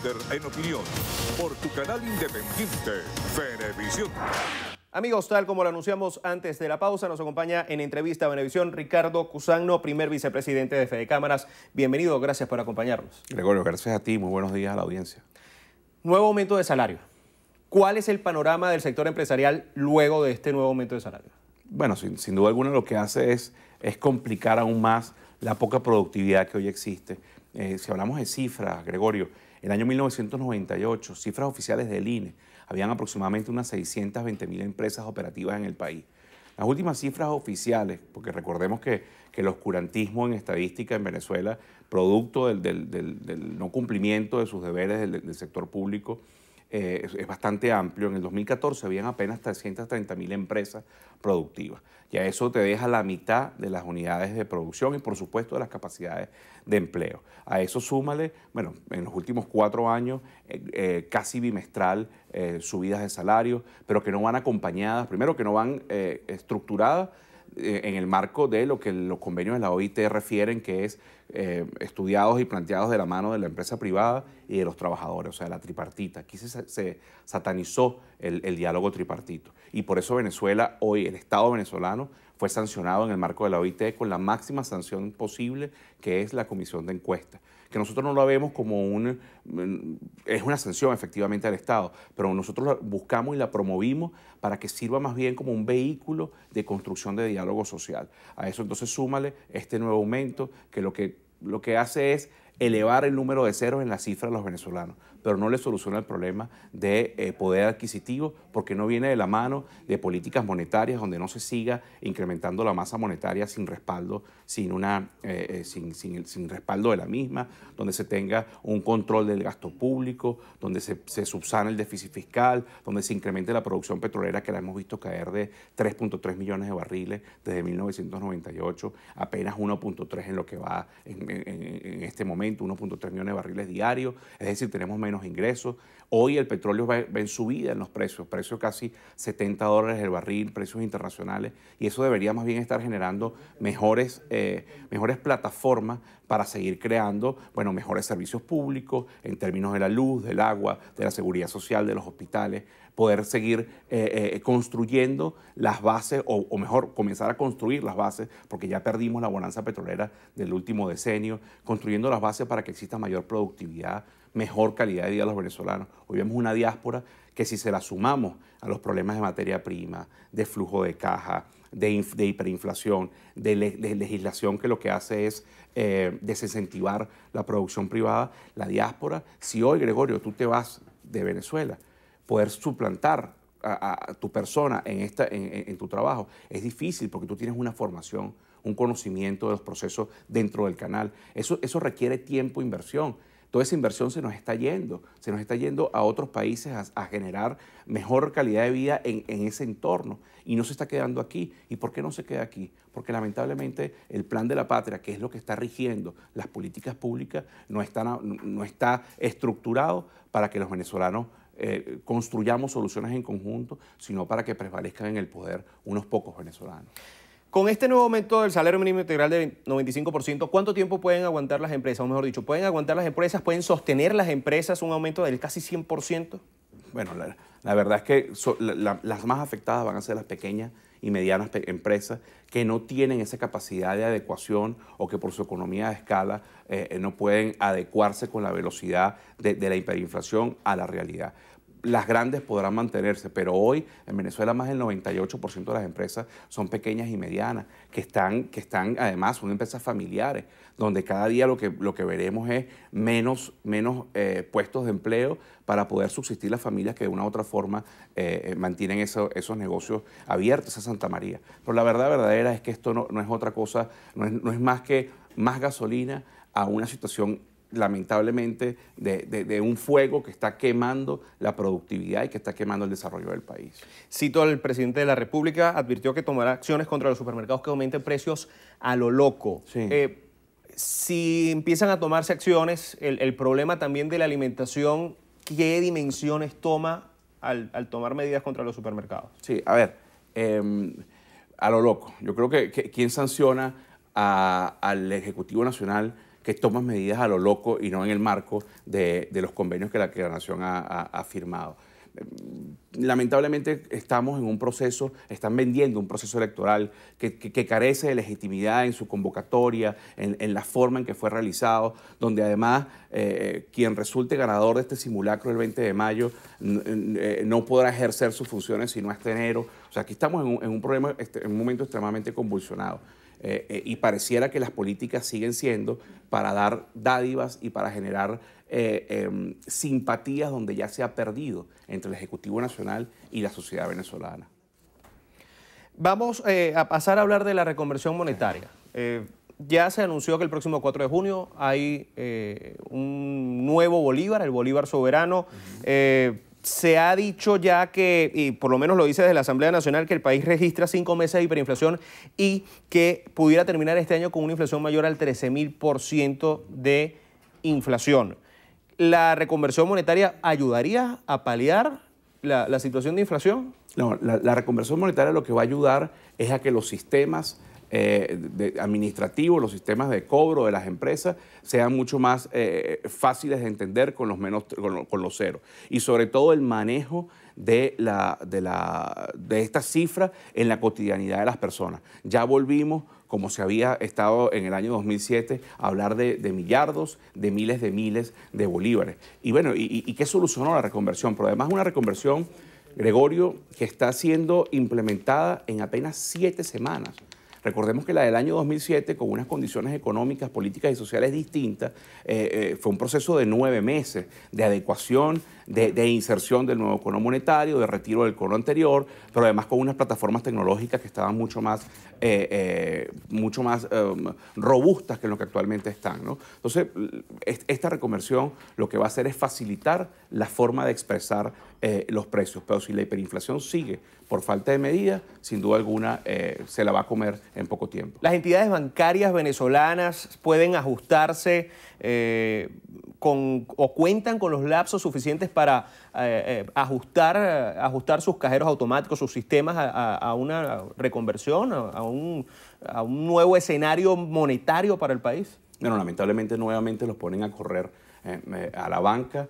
líder en opinión, por tu canal independiente, Venevisión. Amigos, tal como lo anunciamos antes de la pausa, nos acompaña en entrevista a Venevisión Ricardo Cusagno, primer vicepresidente de Fede Cámaras. Bienvenido, gracias por acompañarnos. Gregorio, gracias a ti, muy buenos días a la audiencia. Nuevo aumento de salario. ¿Cuál es el panorama del sector empresarial luego de este nuevo aumento de salario? Bueno, sin duda alguna lo que hace es complicar aún más la poca productividad que hoy existe. Si hablamos de cifras, Gregorio, en el año 1998, cifras oficiales del INE, habían aproximadamente unas 620.000 empresas operativas en el país. Las últimas cifras oficiales, porque recordemos que el oscurantismo en estadística en Venezuela, producto del no cumplimiento de sus deberes del sector público, es bastante amplio. En el 2014 habían apenas 330.000 empresas productivas. Ya eso te deja la mitad de las unidades de producción y, por supuesto, de las capacidades de empleo. A eso súmale, bueno, en los últimos 4 años, casi bimestral, subidas de salarios, pero que no van acompañadas, primero que no van estructuradas en el marco de lo que los convenios de la OIT refieren, que es estudiados y planteados de la mano de la empresa privada y de los trabajadores, o sea, la tripartita. Aquí se satanizó el diálogo tripartito. Y por eso Venezuela, hoy el Estado venezolano, fue sancionado en el marco de la OIT con la máxima sanción posible, que es la comisión de encuesta. Que nosotros no lo vemos como es una sanción efectivamente al Estado, pero nosotros la buscamos y la promovimos para que sirva más bien como un vehículo de construcción de diálogo social. A eso entonces súmale este nuevo aumento, que lo que hace es elevar el número de ceros en la cifra de los venezolanos, pero no le soluciona el problema de poder adquisitivo, porque no viene de la mano de políticas monetarias donde no se siga incrementando la masa monetaria sin respaldo, sin respaldo de la misma, donde se tenga un control del gasto público, donde se subsane el déficit fiscal, donde se incremente la producción petrolera, que la hemos visto caer de 3.3 millones de barriles desde 1998, apenas 1.3 en lo que va en este momento, 1.3 millones de barriles diarios, es decir, tenemos menos ingresos. Hoy el petróleo va en subida en los precios casi $70 el barril, precios internacionales, y eso debería más bien estar generando mejores plataformas para seguir creando, bueno, mejores servicios públicos en términos de la luz, del agua, de la seguridad social, de los hospitales, poder seguir construyendo las bases, o mejor, comenzar a construir las bases, porque ya perdimos la bonanza petrolera del último decenio, construyendo las bases para que exista mayor productividad, mejor calidad de vida de los venezolanos. Hoy vemos una diáspora que, si se la sumamos a los problemas de materia prima, de flujo de caja, de hiperinflación, de legislación que lo que hace es desincentivar la producción privada, la diáspora, si hoy, Gregorio, tú te vas de Venezuela, poder suplantar a tu persona en tu trabajo es difícil, porque tú tienes una formación, un conocimiento de los procesos dentro del canal. Eso requiere tiempo e inversión. Toda esa inversión se nos está yendo a otros países a generar mejor calidad de vida en ese entorno, y no se está quedando aquí. ¿Y por qué no se queda aquí? Porque lamentablemente el plan de la patria, que es lo que está rigiendo las políticas públicas, no está estructurado para que los venezolanos construyamos soluciones en conjunto, sino para que prevalezcan en el poder unos pocos venezolanos. Con este nuevo aumento del salario mínimo integral del 95%, ¿cuánto tiempo pueden aguantar las empresas? O mejor dicho, ¿pueden aguantar las empresas, pueden sostener las empresas un aumento del casi 100%? Bueno, la verdad es que las más afectadas van a ser las pequeñas y medianas empresas, que no tienen esa capacidad de adecuación, o que por su economía de escala no pueden adecuarse con la velocidad de la hiperinflación a la realidad. Las grandes podrán mantenerse, pero hoy en Venezuela más del 98% de las empresas son pequeñas y medianas, que están además, son empresas familiares, donde cada día lo que veremos es menos puestos de empleo para poder subsistir las familias que de una u otra forma mantienen esos negocios abiertos, esa Santa María. Pero la verdad verdadera es que esto no es otra cosa, no es más que más gasolina a una situación, lamentablemente, de un fuego que está quemando la productividad y que está quemando el desarrollo del país. Cito al presidente de la República, advirtió que tomará acciones contra los supermercados que aumenten precios a lo loco. Sí. Si empiezan a tomarse acciones, el problema también de la alimentación, ¿qué dimensiones toma al tomar medidas contra los supermercados? Sí, a ver, a lo loco. Yo creo que ¿quién sanciona al Ejecutivo Nacional que toman medidas a lo loco y no en el marco de los convenios que la nación ha firmado. Lamentablemente estamos en un proceso, están vendiendo un proceso electoral que carece de legitimidad en su convocatoria, en la forma en que fue realizado, donde además quien resulte ganador de este simulacro el 20 de mayo no podrá ejercer sus funciones sino hasta enero. O sea, aquí estamos en un momento extremadamente convulsionado. Y pareciera que las políticas siguen siendo para dar dádivas y para generar simpatías donde ya se ha perdido entre el Ejecutivo Nacional y la sociedad venezolana. Vamos a pasar a hablar de la reconversión monetaria. Ya se anunció que el próximo 4 de junio hay un nuevo Bolívar, el Bolívar soberano. Se ha dicho ya que, y por lo menos lo dice desde la Asamblea Nacional, que el país registra 5 meses de hiperinflación y que pudiera terminar este año con una inflación mayor al 13.000% de inflación. ¿La reconversión monetaria ayudaría a paliar la situación de inflación? No, la reconversión monetaria lo que va a ayudar es a que los sistemas administrativos, los sistemas de cobro de las empresas sean mucho más fáciles de entender con los ceros. Y sobre todo el manejo de esta cifra en la cotidianidad de las personas. Ya volvimos, como se había estado en el año 2007, a hablar de millardos, de miles de bolívares. Y bueno, ¿y qué solucionó la reconversión? Pero además una reconversión, Gregorio, que está siendo implementada en apenas 7 semanas. Recordemos que la del año 2007, con unas condiciones económicas, políticas y sociales distintas, fue un proceso de 9 meses de adecuación, de inserción del nuevo cono monetario, de retiro del cono anterior, pero además con unas plataformas tecnológicas que estaban mucho más robustas que lo que actualmente están, ¿no? Entonces, esta reconversión lo que va a hacer es facilitar la forma de expresar los precios, pero si la hiperinflación sigue por falta de medida, sin duda alguna se la va a comer en poco tiempo. ¿Las entidades bancarias venezolanas pueden ajustarse o cuentan con los lapsos suficientes para ajustar sus cajeros automáticos, sus sistemas a una reconversión, a un nuevo escenario monetario para el país? Bueno, lamentablemente nuevamente los ponen a correr a la banca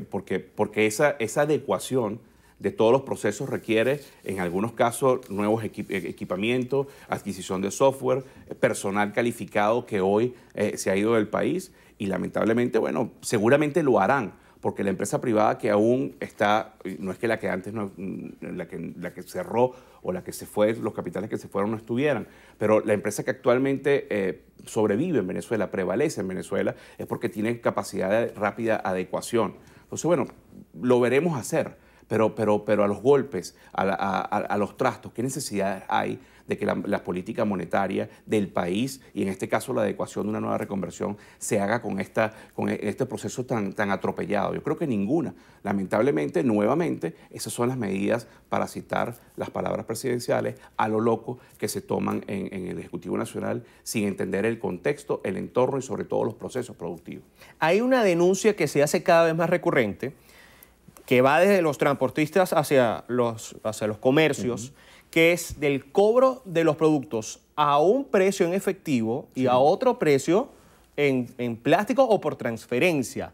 porque esa adecuación de todos los procesos requiere, en algunos casos, nuevos equipamientos, adquisición de software, personal calificado que hoy se ha ido del país y lamentablemente, bueno, seguramente lo harán, porque la empresa privada que aún está, no es que la que antes, la que cerró o la que se fue, los capitales que se fueron no estuvieran, pero la empresa que actualmente sobrevive en Venezuela, prevalece en Venezuela, es porque tiene capacidad de rápida adecuación. Entonces, bueno, lo veremos hacer. Pero a los golpes, a los trastos, ¿qué necesidad hay de que la política monetaria del país, y en este caso la adecuación de una nueva reconversión, se haga con este proceso tan atropellado? Yo creo que ninguna. Lamentablemente, nuevamente, esas son las medidas, para citar las palabras presidenciales, a lo loco que se toman en el Ejecutivo Nacional sin entender el contexto, el entorno y sobre todo los procesos productivos. Hay una denuncia que se hace cada vez más recurrente, que va desde los transportistas hacia los comercios, que es del cobro de los productos a un precio en efectivo y a otro precio en plástico o por transferencia.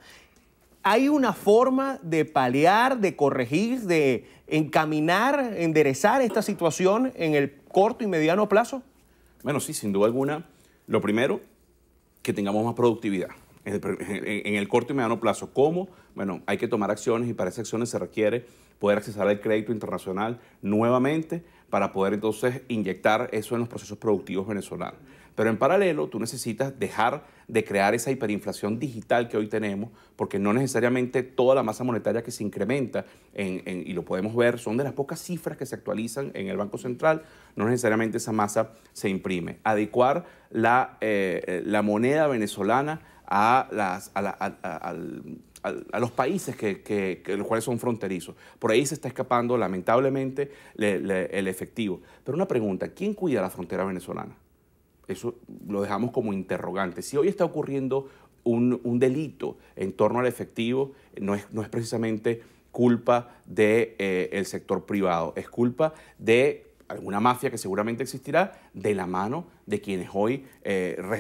¿Hay una forma de paliar, de corregir, de encaminar, enderezar esta situación en el corto y mediano plazo? Bueno, sí, sin duda alguna. Lo primero, que tengamos más productividad. En el corto y mediano plazo. ¿Cómo? Bueno, hay que tomar acciones y para esas acciones se requiere poder accesar al crédito internacional nuevamente para poder entonces inyectar eso en los procesos productivos venezolanos. Pero en paralelo, tú necesitas dejar de crear esa hiperinflación digital que hoy tenemos, porque no necesariamente toda la masa monetaria que se incrementa, y lo podemos ver, son de las pocas cifras que se actualizan en el Banco Central, no necesariamente esa masa se imprime. Adecuar la moneda venezolana a los países los cuales son fronterizos. Por ahí se está escapando, lamentablemente, el efectivo. Pero una pregunta, ¿quién cuida la frontera venezolana? Eso lo dejamos como interrogante. Si hoy está ocurriendo un delito en torno al efectivo, no es precisamente culpa del sector privado, es culpa de alguna mafia que seguramente existirá, de la mano de quienes hoy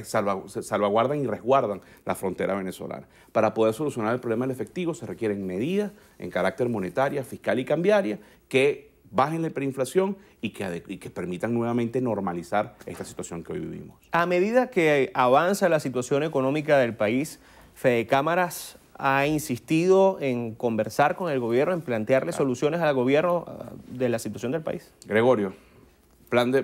salvaguardan y resguardan la frontera venezolana. Para poder solucionar el problema del efectivo se requieren medidas en carácter monetaria, fiscal y cambiaria que bajen la hiperinflación y que permitan nuevamente normalizar esta situación que hoy vivimos. A medida que avanza la situación económica del país, Fedecámaras ha insistido en conversar con el gobierno, en plantearle soluciones al gobierno de la situación del país. Gregorio, en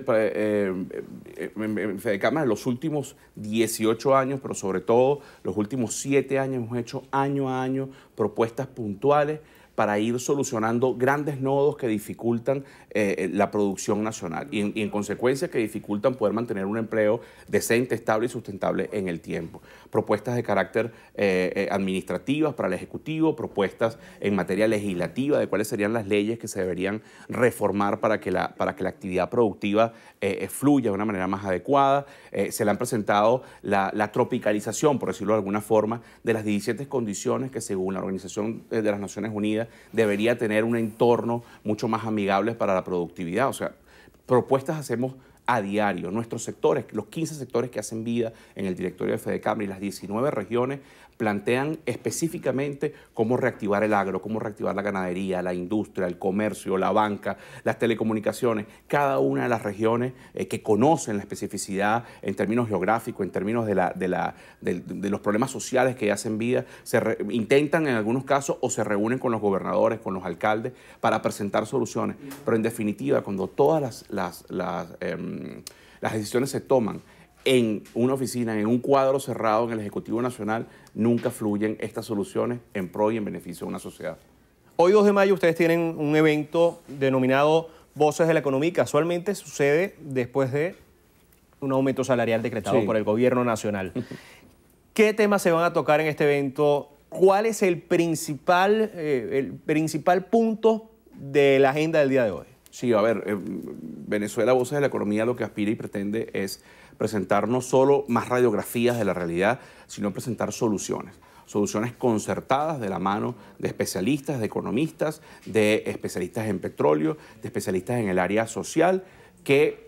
Fedecámaras en los últimos 18 años, pero sobre todo los últimos 7 años, hemos hecho año a año propuestas puntuales para ir solucionando grandes nodos que dificultan la producción nacional y en consecuencia que dificultan poder mantener un empleo decente, estable y sustentable en el tiempo. Propuestas de carácter administrativas para el Ejecutivo, propuestas en materia legislativa de cuáles serían las leyes que se deberían reformar para que la actividad productiva fluya de una manera más adecuada. Se le han presentado la tropicalización, por decirlo de alguna forma, de las 17 condiciones que según la Organización de las Naciones Unidas debería tener un entorno mucho más amigable para la productividad. O sea, propuestas hacemos a diario. Nuestros sectores, los 15 sectores que hacen vida en el directorio de Fedecámaras y las 19 regiones plantean específicamente cómo reactivar el agro, cómo reactivar la ganadería, la industria, el comercio, la banca, las telecomunicaciones. Cada una de las regiones que conocen la especificidad en términos geográficos, en términos de los problemas sociales que hacen vida, intentan en algunos casos o se reúnen con los gobernadores, con los alcaldes para presentar soluciones. Pero en definitiva, cuando todas las decisiones se toman en una oficina, en un cuadro cerrado en el Ejecutivo Nacional, nunca fluyen estas soluciones en pro y en beneficio de una sociedad. Hoy 2 de mayo ustedes tienen un evento denominado Voces de la Economía y casualmente sucede después de un aumento salarial decretado por el gobierno nacional. ¿Qué temas se van a tocar en este evento? ¿Cuál es el principal punto de la agenda del día de hoy? Sí, a ver, Venezuela Voces de la Economía lo que aspira y pretende es presentar no solo más radiografías de la realidad, sino presentar soluciones. Soluciones concertadas de la mano de especialistas, de economistas, de especialistas en petróleo, de especialistas en el área social, que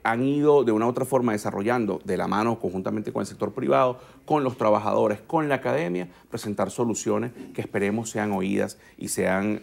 han ido de una u otra forma desarrollando de la mano conjuntamente con el sector privado, con los trabajadores, con la academia, presentar soluciones que esperemos sean oídas y sean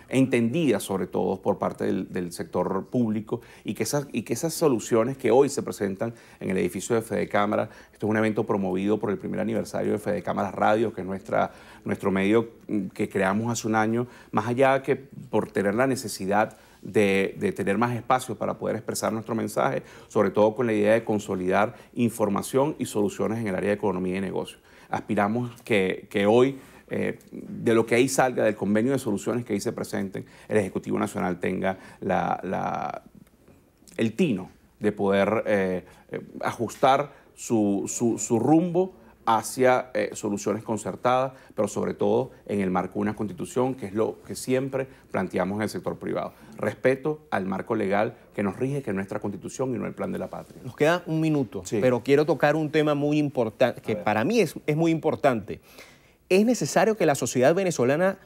entendidas sobre todo por parte del sector público y que esas soluciones que hoy se presentan en el edificio de Fedecámaras, esto es un evento promovido por el primer aniversario de Fedecámaras Radio, que es nuestro medio que creamos hace un año, más allá que por tener la necesidad de tener más espacio para poder expresar nuestro mensaje, sobre todo con la idea de consolidar información y soluciones en el área de economía y negocio. Aspiramos que hoy de lo que ahí salga, del convenio de soluciones que ahí se presenten, el Ejecutivo Nacional tenga el tino de poder ajustar su rumbo hacia soluciones concertadas, pero sobre todo en el marco de una constitución, que es lo que siempre planteamos en el sector privado. Respeto al marco legal que nos rige, que es nuestra constitución y no el plan de la patria. Nos queda un minuto, pero quiero tocar un tema muy importante, que para mí es muy importante. ¿Es necesario que la sociedad venezolana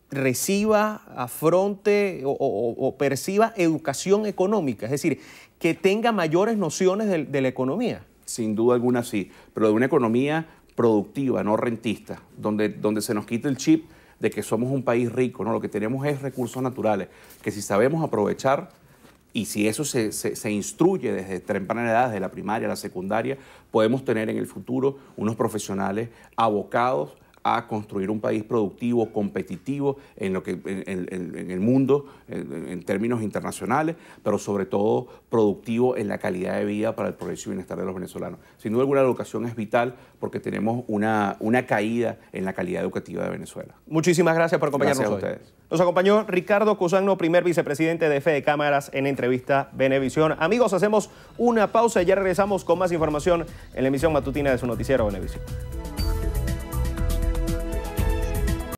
reciba, afronte o perciba educación económica? Es decir, que tenga mayores nociones de la economía. Sin duda alguna sí, pero de una economía productiva, no rentista, donde se nos quite el chip de que somos un país rico, ¿no? Lo que tenemos es recursos naturales, que si sabemos aprovechar y si eso se instruye desde temprana edad, desde la primaria a la secundaria, podemos tener en el futuro unos profesionales abocados a construir un país productivo, competitivo en el mundo, en términos internacionales, pero sobre todo productivo en la calidad de vida para el progreso y bienestar de los venezolanos. Sin duda alguna, la educación es vital porque tenemos una caída en la calidad educativa de Venezuela. Muchísimas gracias por acompañarnos hoy. Gracias a ustedes. Nos acompañó Ricardo Cusagno, primer vicepresidente de Fedecámaras, en entrevista Venevisión. Amigos, hacemos una pausa y ya regresamos con más información en la emisión matutina de su noticiero Venevisión.